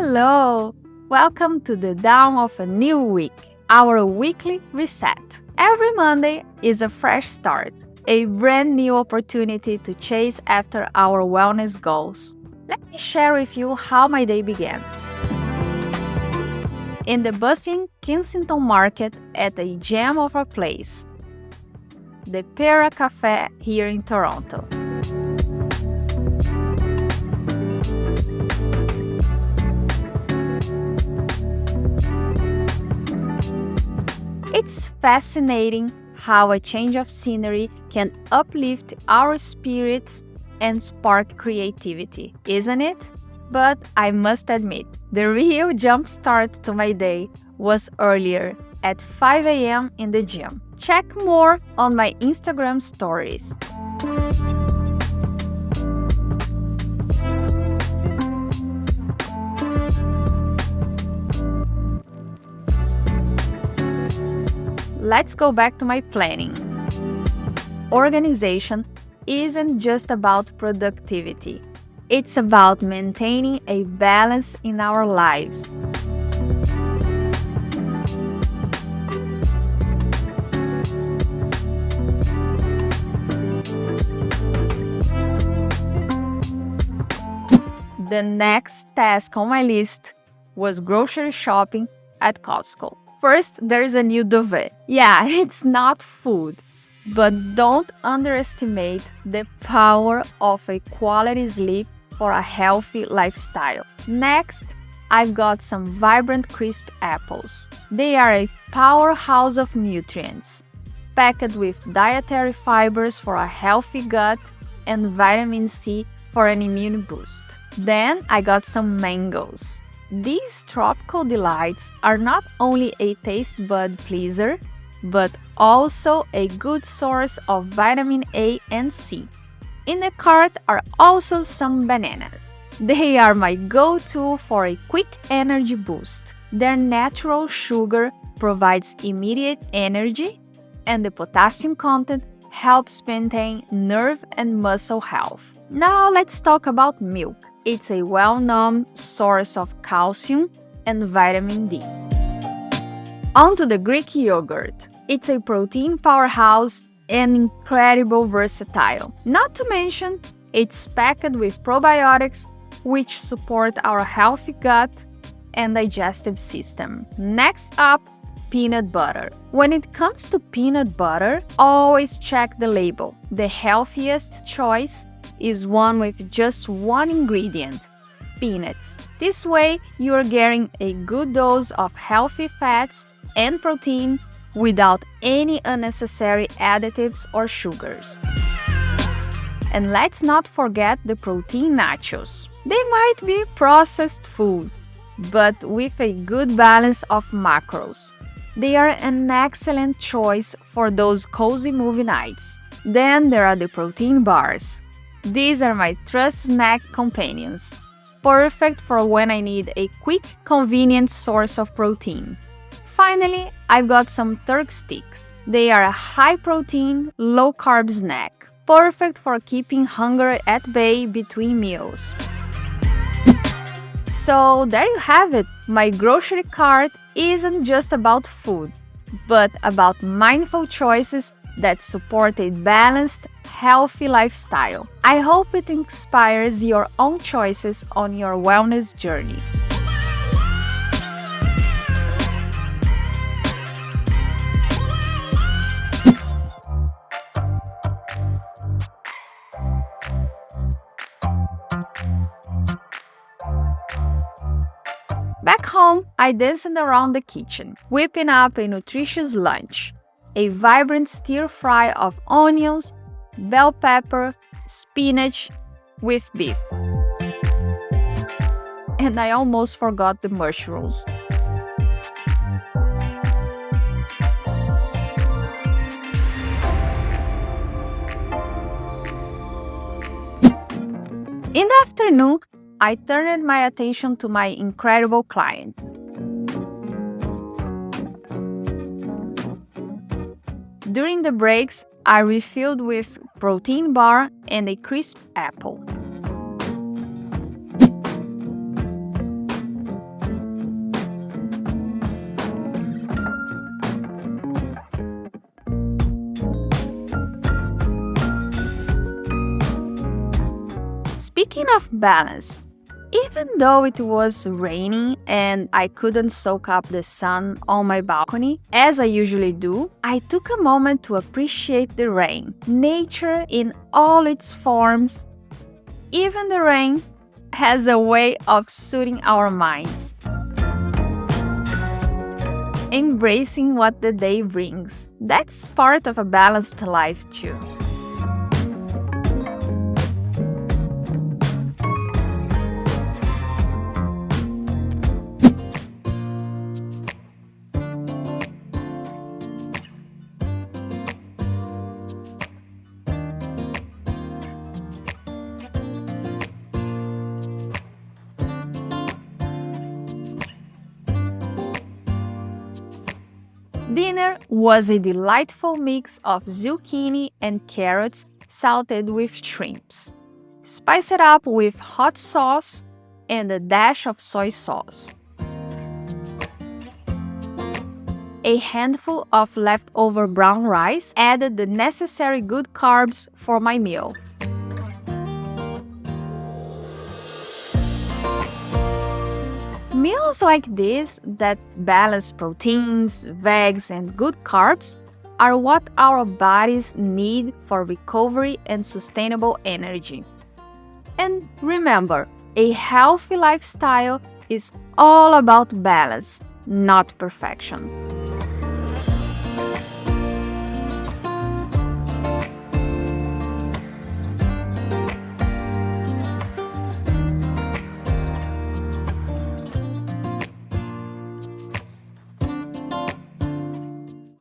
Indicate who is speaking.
Speaker 1: Hello! Welcome to the dawn of a new week, our weekly reset. Every Monday is a fresh start, a brand new opportunity to chase after our wellness goals. Let me share with you how my day began. In the bustling Kensington Market at a gem of a place, the Pera Café here in Toronto. It's fascinating how a change of scenery can uplift our spirits and spark creativity, isn't it? But I must admit, the real jump start to my day was earlier at 5 a.m. in the gym. Check more on my Instagram stories. Let's go back to my planning. Organization isn't just about productivity. It's about maintaining a balance in our lives. The next task on my list was grocery shopping at Costco. First, there is a new duvet. Yeah, it's not food, but don't underestimate the power of a quality sleep for a healthy lifestyle. Next, I've got some vibrant crisp apples. They are a powerhouse of nutrients, packed with dietary fibers for a healthy gut and vitamin C for an immune boost. Then I got some mangoes. These tropical delights are not only a taste bud pleaser, but also a good source of vitamin A and C. In the cart are also some bananas. They are my go-to for a quick energy boost. Their natural sugar provides immediate energy, and the potassium content helps maintain nerve and muscle health. Now let's talk about milk. It's a well-known source of calcium and vitamin D. On to the Greek yogurt. It's a protein powerhouse and incredible versatile. Not to mention, it's packed with probiotics which support our healthy gut and digestive system. Next up, peanut butter. When it comes to peanut butter, always check the label. The healthiest choice is one with just one ingredient, peanuts. This way, you're getting a good dose of healthy fats and protein without any unnecessary additives or sugars. And let's not forget the protein nachos. They might be processed food, but with a good balance of macros. They are an excellent choice for those cozy movie nights. Then there are the protein bars. These are my trust snack companions, perfect for when I need a quick, convenient source of protein. Finally, I've got some Turk sticks. They are a high-protein, low-carb snack, perfect for keeping hunger at bay between meals. So there you have it. My grocery cart isn't just about food, but about mindful choices that support a balanced, healthy lifestyle. I hope it inspires your own choices on your wellness journey. Back home, I danced around the kitchen, whipping up a nutritious lunch. A vibrant stir-fry of onions, bell pepper, spinach with beef. And I almost forgot the mushrooms. In the afternoon, I turned my attention to my incredible clients. During the breaks, I refilled with protein bar and a crisp apple. Speaking of balance, even though it was raining and I couldn't soak up the sun on my balcony, as I usually do, I took a moment to appreciate the rain, nature in all its forms. Even the rain has a way of soothing our minds, embracing what the day brings. That's part of a balanced life, too. Dinner was a delightful mix of zucchini and carrots salted with shrimps. Spice it up with hot sauce and a dash of soy sauce. A handful of leftover brown rice added the necessary good carbs for my meal. Meals like this that balance proteins, vegs, and good carbs are what our bodies need for recovery and sustainable energy. And remember, a healthy lifestyle is all about balance, not perfection.